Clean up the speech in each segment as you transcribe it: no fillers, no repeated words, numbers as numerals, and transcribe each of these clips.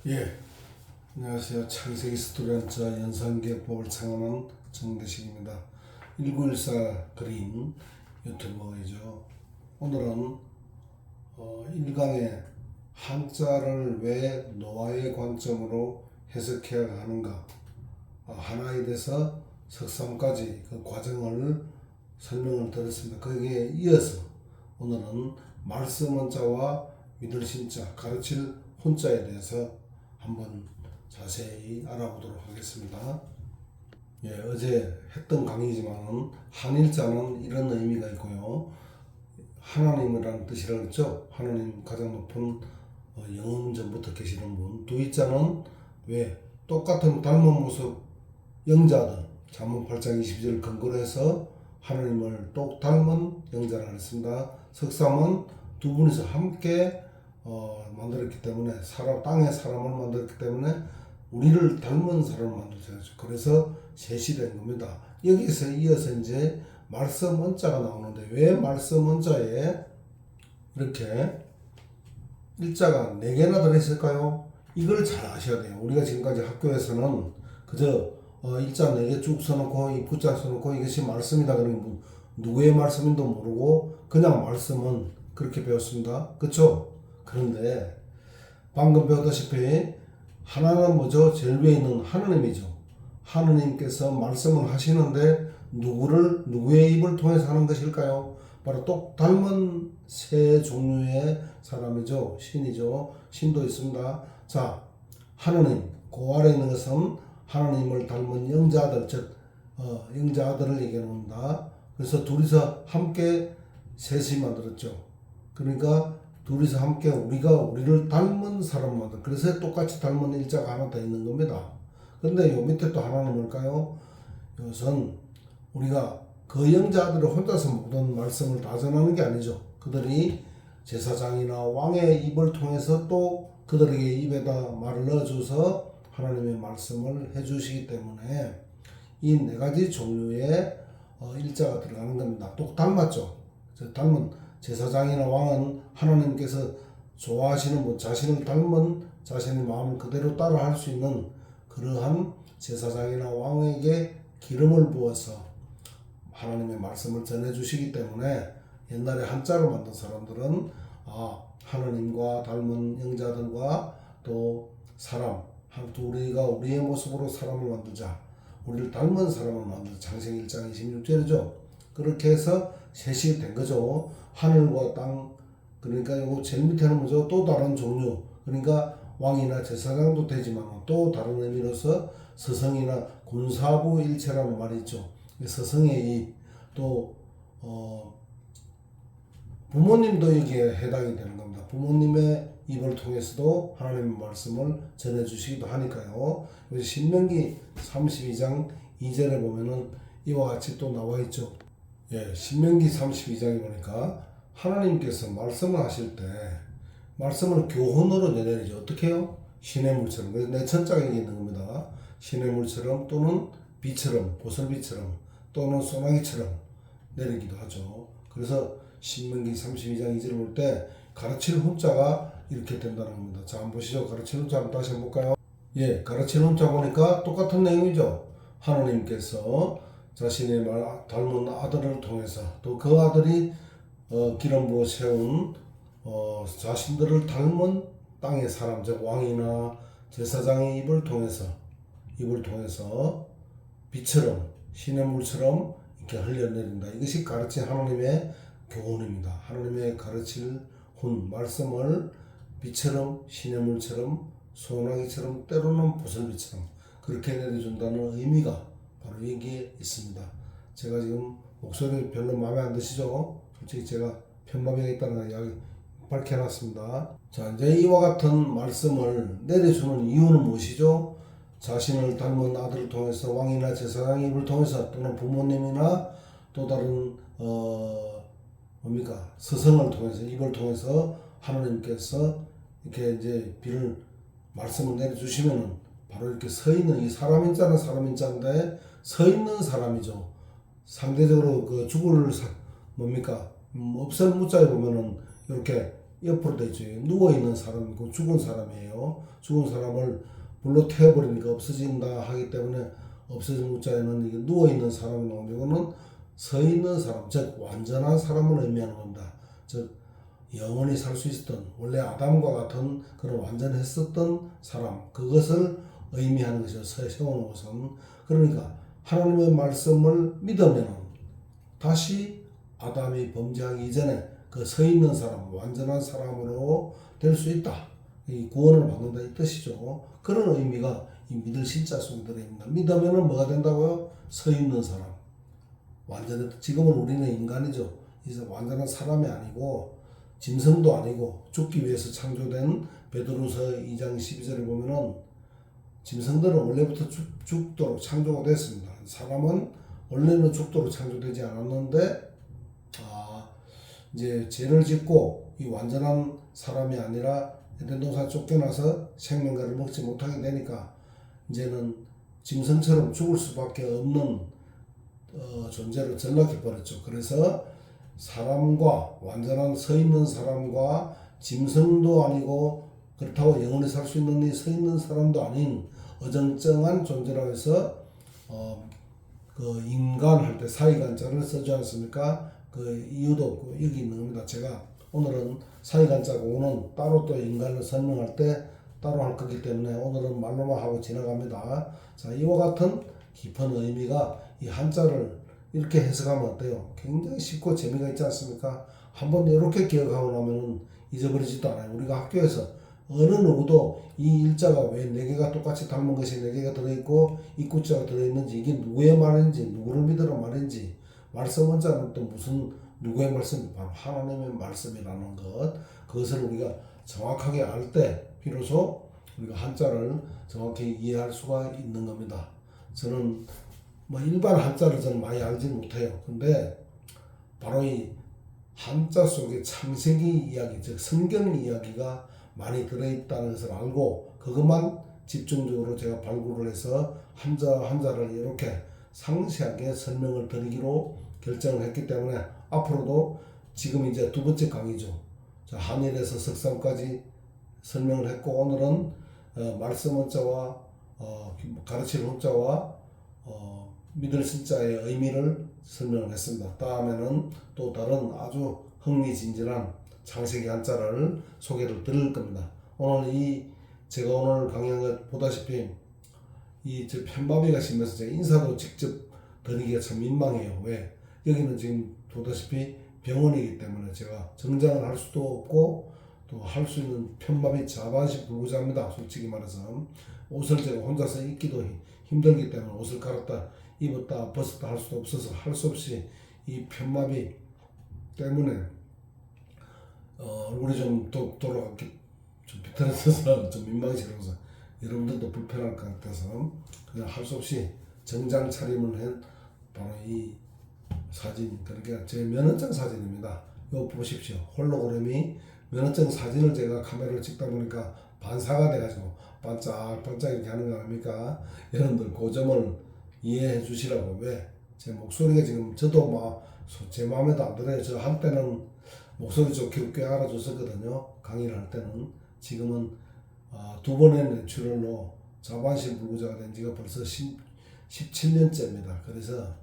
예, 안녕하세요. 창세기 스토리한자 연산기법을 창안한 정대식입니다. 1914 그린 유튜버이죠. 오늘은 1강의 한자를 왜 노아의 관점으로 해석해야 하는가, 하나에 대해서 석삼까지 그 과정을 설명을 드렸습니다. 거기에 이어서 오늘은 말씀 원자와 믿을 신자, 가르칠 혼자에 대해서 한번 자세히 알아보도록 하겠습니다. 예, 어제 했던 강의지만은 한일자는 이런 의미가 있고요. 하나님이라는 뜻이라고 했죠. 하나님 가장 높은 영원 전부터 계시는 분. 두이자는 왜 똑같은 닮은 모습 영자들, 잠언 8장 22절 근거로 해서 하나님을 똑 닮은 영자라 했습니다. 석삼은 두 분이서 함께 만들었기 때문에 땅의 사람을 만들었기 때문에 우리를 닮은 사람을 만들었죠. 그래서 셋이 된 겁니다. 여기서 이어서 이제 말씀 원자가 나오는데 왜 말씀 원자에 이렇게 일자가 4개나 들어있을까요? 이걸 잘 아셔야 돼요. 우리가 지금까지 학교에서는 그저 일자 4개 쭉 써놓고 이 붙자 써놓고 이것이 말씀이다 그러면 누구의 말씀인도 모르고 그냥 말씀은 그렇게 배웠습니다. 그렇죠? 그런데 방금 배웠다시피 하나는 뭐죠? 제일 위에 있는 하느님이죠. 하느님께서 말씀을 하시는데 누구의 입을 통해서 하는 것일까요? 바로 똑 닮은 세 종류의 사람이죠. 신이죠. 신도 있습니다. 자, 하느님, 그 아래 있는 것은 하나님을 닮은 영자들, 즉 영자들을 얘기합니다. 그래서 둘이서 함께 셋이 만들었죠. 그러니까 둘이서 함께 우리를 닮은 사람 만들. 그래서 똑같이 닮은 일자가 하나 더 있는 겁니다. 그런데 요 밑에 또 하나는 뭘까요? 이것은 우리가 그 영자들을 혼자서 모든 말씀을 다 전하는 게 아니죠. 그들이 제사장이나 왕의 입을 통해서 또 그들에게 입에다 말을 넣어줘서 하나님의 말씀을 해주시기 때문에 이 4가지 종류의 일자가 들어가는 겁니다. 똑 닮았죠. 닮은 제사장이나 왕은 하나님께서 좋아하시는 분, 자신을 닮은 자신의 마음을 그대로 따라 할 수 있는 그러한 제사장이나 왕에게 기름을 부어서 하나님의 말씀을 전해주시기 때문에 옛날에 한자를 만든 사람들은 하나님과 닮은 영자들과 또 사람, 우리가 우리의 모습으로 사람을 만들자, 우리를 닮은 사람을 만들자. 창세기 1장 26절이죠. 그렇게 해서 셋이 된 거죠. 하늘과 땅, 그러니까 이거 제일 밑에는 뭐죠? 또 다른 종류, 그러니까 왕이나 제사장도 되지만 또 다른 의미로서 서성이나 군사부 일체라는 말이 있죠. 서성의 입, 또 부모님도 여기에 해당이 되는 겁니다. 부모님의 입을 통해서도 하나님의 말씀을 전해주시기도 하니까요. 여기 신명기 32장 2절에 보면은 이와 같이 또 나와 있죠. 예, 신명기 32장에 보니까 하나님께서 말씀을 하실 때 말씀을 교훈으로 내리죠. 어떻게 해요? 신의 물처럼. 그래서 내천장에 있는 겁니다. 신의 물처럼 또는 비처럼, 보슬비처럼 또는 소나기처럼 내리기도 하죠. 그래서 신명기 32장 2절을 볼 때 가르칠 혼자가 이렇게 된다는 겁니다. 자, 한번 보시죠. 가르칠 혼자 한번 다시 한번 볼까요? 예, 가르칠 혼자 보니까 똑같은 내용이죠. 하나님께서 자신의 닮은 아들을 통해서 또 그 아들이 기름 부어 세운 자신들을 닮은 땅의 사람, 즉 왕이나 제사장의 입을 통해서 비처럼 신의 물처럼 이렇게 흘려내린다. 이것이 가르친 하나님의 교훈입니다. 하나님의 가르칠 말씀을 비처럼 신의 물처럼 소나기처럼 때로는 보슬비처럼 그렇게 내려준다는 의미가 바로 여기에 있습니다. 제가 지금 목소리 별로 마음에 안 드시죠? 솔직히 제가 편마비가 있다는 걸 밝혀놨습니다. 자, 이제 이와 같은 말씀을 내려주는 이유는 무엇이죠? 자신을 닮은 아들을 통해서 왕이나 제사장의 입을 통해서 또는 부모님이나 또 다른 스승을 통해서 입을 통해서 하나님께서 이렇게 이제 말씀을 내려주시면은 바로 이렇게 서 있는 이 사람인자는 사람인자인데 서 있는 사람이죠. 상대적으로 그 죽을 없을 무자에 보면은 이렇게 옆으로 되죠. 누워있는 사람이고 죽은 사람이에요. 죽은 사람을 불로 태워버리니까 없어진다 하기 때문에 없어진 문자에는 이게 누워있는 사람이 나오면 이거는 서있는 사람, 즉 완전한 사람을 의미하는 겁니다. 즉 영원히 살 수 있었던 원래 아담과 같은 그런 완전했었던 사람, 그것을 의미하는 것이죠. 세우는 것은. 그러니까 하나님의 말씀을 믿으면 다시 아담이 범죄하기 이전에 그 서 있는 사람, 완전한 사람으로 될 수 있다. 이 구원을 받는다 이 뜻이죠. 그런 의미가 이 믿을 신자 속에 들어있습니다. 믿으면 뭐가 된다고요? 서 있는 사람. 지금은 우리는 인간이죠. 이제 완전한 사람이 아니고 짐승도 아니고 죽기 위해서 창조된 베드로서 2장 12절을 보면은 짐승들은 원래부터 죽도록 창조가 됐습니다. 사람은 원래는 죽도록 창조되지 않았는데 이제 죄를 짓고 이 완전한 사람이 아니라 에덴 동산 쫓겨나서 생명과를 먹지 못하게 되니까 이제는 짐승처럼 죽을 수밖에 없는 존재로 전락해 버렸죠. 그래서 사람과 완전한 서 있는 사람과 짐승도 아니고 그렇다고 영원히 살 수 있는 이 서 있는 사람도 아닌 어정쩡한 존재라고 해서 그 인간 할 때 사이간자를 써지 않습니까? 그 이유도 없고 여기 있는 겁니다. 제가 오늘은 사이간자고 오는 따로 또 인간을 설명할 때 따로 할 거기 때문에 오늘은 말로만 하고 지나갑니다. 자, 이와 같은 깊은 의미가 이 한자를 이렇게 해석하면 어때요? 굉장히 쉽고 재미가 있지 않습니까? 한번 이렇게 기억하고 나면 잊어버리지도 않아요. 우리가 학교에서 어느 누구도 이 일자가 왜 4개가 똑같이 닮은 것이 4개가 들어있고 입구자가 들어있는지 이게 누구의 말인지 누구를 믿으라 말인지 말씀 원자는 또 무슨 누구의 말씀? 바로 하나님의 말씀이라는 것. 그것을 우리가 정확하게 알 때 비로소 우리가 한자를 정확히 이해할 수가 있는 겁니다. 저는 뭐 일반 한자를 저는 많이 알지 못해요. 근데 바로 이 한자 속에 창세기 이야기, 즉 성경 이야기가 많이 들어있다는 것을 알고 그것만 집중적으로 제가 발굴을 해서 한자를 이렇게 상세하게 설명을 드리기로 결정을 했기 때문에 앞으로도 지금 이제 2번째 강의죠. 한일에서 석삼까지 설명을 했고 오늘은 말씀 원자와 가르치는 혼자와 믿을 신자의 의미를 설명을 했습니다. 다음에는 또 다른 아주 흥미진진한 창세기 한자를 소개를 드릴 겁니다. 제가 오늘 강의한 것 보다시피 저 편마비가 심해서 제가 인사도 직접 드리기가 참 민망해요. 왜? 여기는 지금 보다시피 병원이기 때문에 제가 정장을 할 수도 없고 또 할 수 있는 편마비 자반식 불구자입니다. 솔직히 말해서 옷을 제가 혼자서 입기도 힘들기 때문에 옷을 갈았다 입었다 벗었다 할 수도 없어서 할 수 없이 이 편마비 때문에 얼굴이 좀 돌아가기 좀 비틀어져서 좀 민망해서 여러분들도 불편할 것 같아서 그냥 할 수 없이 정장 차림을 한 바로 이 사진, 그러니까 제 면허증 사진입니다. 이거 보십시오. 홀로그램이 면허증 사진을 제가 카메라로 찍다 보니까 반사가 돼가지고 반짝반짝 이렇게 하는 거 아닙니까? 여러분들 그 점을 이해해 주시라고. 왜? 제 목소리가 지금 저도 막 제 마음에도 안 들어요. 저 한때는 목소리 좋게 꽤 알아줬었거든요. 강의를 할 때는. 지금은 2번의 뇌출혈로 자반신 불구자가 된 지가 벌써 17년째입니다. 그래서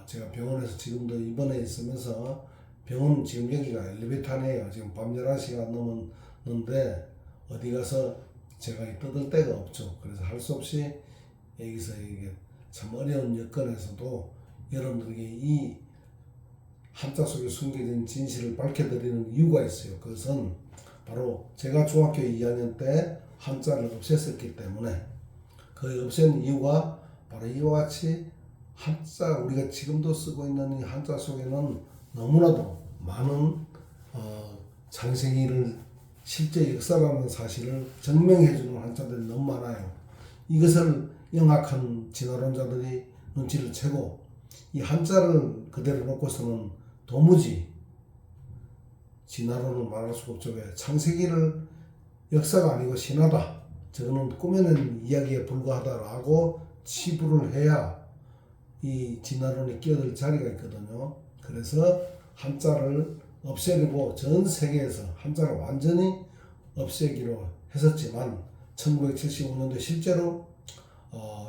제가 병원에서 지금도 입원해 있으면서 병원 지금 여기가 엘리베이터 안이에요. 지금 밤 11시가 넘었는데 어디 가서 제가 뜯을 데가 없죠. 그래서 할 수 없이 여기서 이게 참 어려운 여건에서도 여러분들에게 이 한자 속에 숨겨진 진실을 밝혀드리는 이유가 있어요. 그것은 바로 제가 중학교 2학년 때 한자를 없앴었기 때문에 그 없앤 이유가 바로 이와 같이 한자 우리가 지금도 쓰고 있는 이 한자 속에는 너무나도 많은 창세기를 실제 역사라는 사실을 증명해주는 한자들이 너무 많아요. 이것을 영악한 진화론자들이 눈치를 채고 이 한자를 그대로 놓고서는 도무지 진화론을 말할 수가 없죠. 왜? 창세기를 역사가 아니고 신화다. 저거는 꾸며낸 이야기에 불과하다라고 치부를 해야 이 진화론이 끼어들 자리가 있거든요. 그래서 한자를 없애려고 전 세계에서 한자를 완전히 없애기로 했었지만 1975년도에 실제로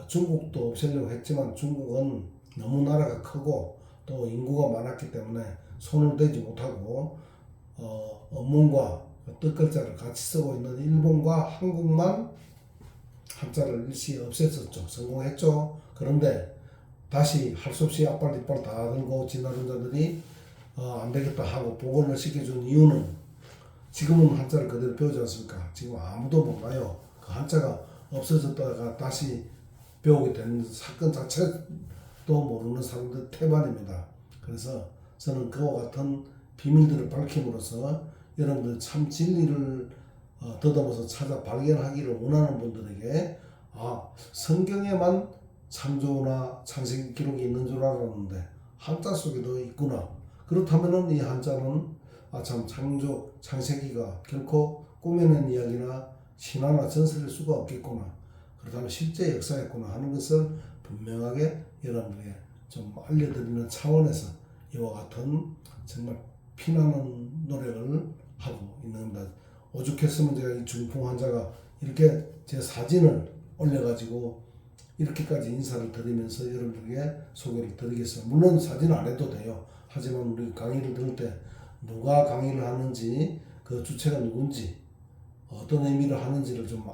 중국도 없애려고 했지만 중국은 너무 나라가 크고 또 인구가 많았기 때문에 손을 대지 못하고 어문과 뜻글자를 같이 쓰고 있는 일본과 한국만 한자를 일시 없앴었죠. 성공했죠. 그런데 다시 할 수 없이 앞발 뒷발 다 들고 지나는 자들이 안 되겠다 하고 복원을 시켜준 이유는 지금은 한자를 그대로 배우지 않습니까? 지금 아무도 몰라요. 그 한자가 없어졌다가 다시 배우게 된 사건 자체도 모르는 사람들 태반입니다. 그래서 저는 그와 같은 비밀들을 밝힘으로써 여러분들 참 진리를 더듬어서 찾아 발견하기를 원하는 분들에게 성경에만 창조나 창세기 기록이 있는 줄 알았는데 한자 속에도 있구나. 그렇다면은 이 한자는 참 창조 창세기가 결코 꾸며낸 이야기나 신화나 전설일 수가 없겠구나. 그렇다면 실제 역사였구나 하는 것을 분명하게 여러분들에게 좀 알려드리는 차원에서 이와 같은 정말 피나는 노력을 하고 있는 겁니다. 오죽했으면 제가 이 중풍 환자가 이렇게 제 사진을 올려가지고 이렇게까지 인사를 드리면서 여러분들에게 소개를 드리겠어요. 물론 사진 안 해도 돼요. 하지만 우리 강의를 들을 때 누가 강의를 하는지 그 주체가 누군지 어떤 의미를 하는지를 좀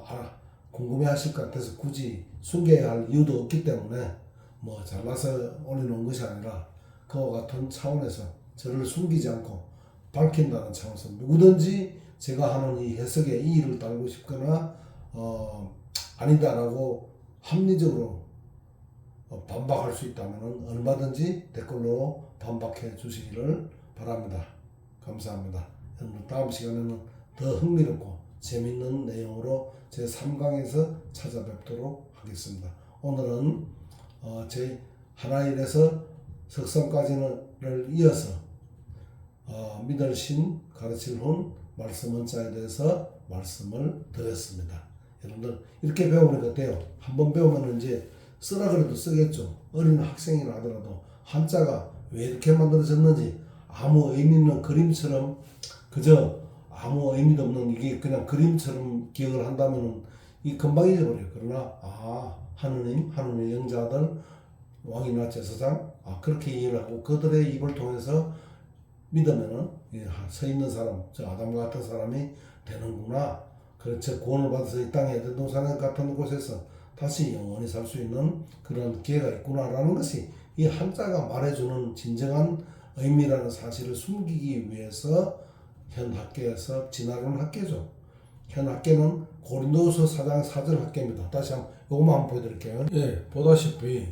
궁금해 하실 것 같아서 굳이 숨겨야 할 이유도 없기 때문에 뭐 잘라서 올려놓은 것이 아니라 그와 같은 차원에서 저를 숨기지 않고 밝힌다는 차원에서 누구든지 제가 하는 이 해석에 이의를 달고 싶거나 아니다라고 합리적으로 반박할 수 있다면 얼마든지 댓글로 반박해 주시기를 바랍니다. 감사합니다. 여러분 다음 시간에는 더 흥미롭고 재밌는 내용으로 제 3강에서 찾아뵙도록 하겠습니다. 오늘은 제 하나일에서 석성까지를 이어서 믿을 신 가르칠 혼 말씀 원자에 대해서 말씀을 드렸습니다. 여러분들 이렇게 배우면 어때요? 한번 배우면 이제 쓰라 그래도 쓰겠죠. 어린 학생이라 하더라도 한자가 왜 이렇게 만들어졌는지 아무 의미 있는 그림처럼 그저 아무 의미도 없는 이게 그냥 그림처럼 기억을 한다면 이 금방 잊어버려요. 그러나 하느님의 영자들 왕이나 제사장 그렇게 이해를 하고 그들의 입을 통해서 믿으면은 서 있는 사람, 저 아담과 같은 사람이 되는구나. 그렇죠. 구원을 받아서 이 땅에 에덴 동산 같은 곳에서 다시 영원히 살 수 있는 그런 기회가 있구나라는 것이 이 한자가 말해주는 진정한 의미라는 사실을 숨기기 위해서 현 학계에서 진화론 학계죠. 현 학계는 고린도후서 4장 4절 학계입니다. 다시 요것만 한번 보여드릴게요. 보다시피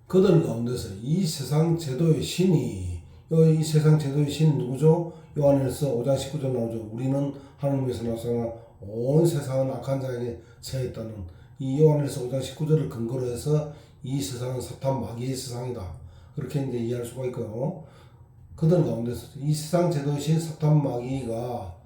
그들 가운데서 이 세상 제도의 신이 이 세상 제도의 신이 누구죠? 요한일서 5장 19절 나오죠. 우리는 하나님에서 나서나 온 세상은 악한 자에게 처해있다는 이 요한일서 5장 19절을 근거로 해서 이 세상은 사탄 마귀의 세상이다. 그렇게 이제 이해할 수가 있고요. 그들 가운데서 이 세상 제도의 신 사탄 마귀가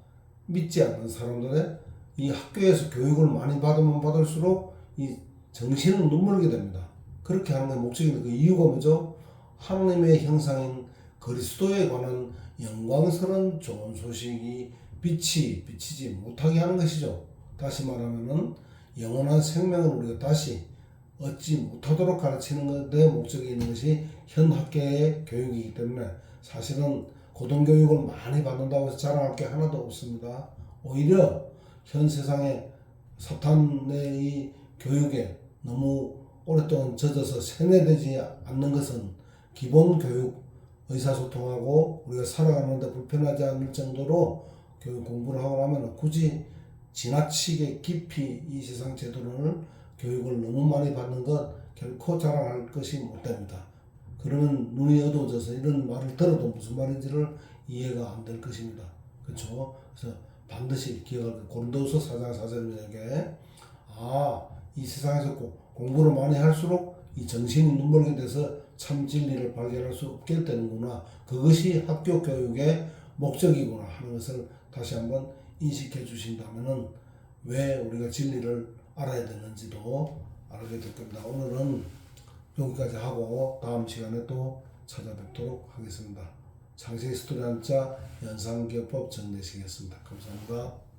믿지 않는 사람들의 이 학교에서 교육을 많이 받으면 받을수록 이 정신은 눈물게 됩니다. 그렇게 하는 게 목적인데 그 이유가 뭐죠? 하나님의 형상인 그리스도에 관한 영광스러운 좋은 소식이 비치지 못하게 하는 것이죠. 다시 말하면은 영원한 생명을 우리가 다시 얻지 못하도록 가르치는 데 목적이 있는 것이 현 학계의 교육이기 때문에 사실은 고등교육을 많이 받는다고 해서 자랑할 게 하나도 없습니다. 오히려 현 세상에 사탄의 이 교육에 너무 오랫동안 젖어서 세뇌되지 않는 것은 기본 교육, 의사소통하고 우리가 살아가는데 불편하지 않을 정도로 교육 공부를 하고 나면 굳이 지나치게 깊이 이 세상 제도를 교육을 너무 많이 받는 것 결코 자랑할 것이 못 됩니다. 그러면 눈이 어두워져서 이런 말을 들어도 무슨 말인지를 이해가 안 될 것입니다. 그렇죠? 그래서 반드시 기억할 거. 고린도후서 4장 4절에 이 세상에서 공부를 많이 할수록 이 정신이 눈멀게 돼서 참 진리를 발견할 수 없게 되는구나. 그것이 학교 교육의 목적이구나 하는 것을 다시 한번 인식해 주신다면은 왜 우리가 진리를 알아야 되는지도 알게 될 겁니다. 오늘은 여기까지 하고 다음 시간에 또 찾아뵙도록 하겠습니다. 창세기 스토리 한자 연상기어법 정리되시겠습니다. 감사합니다.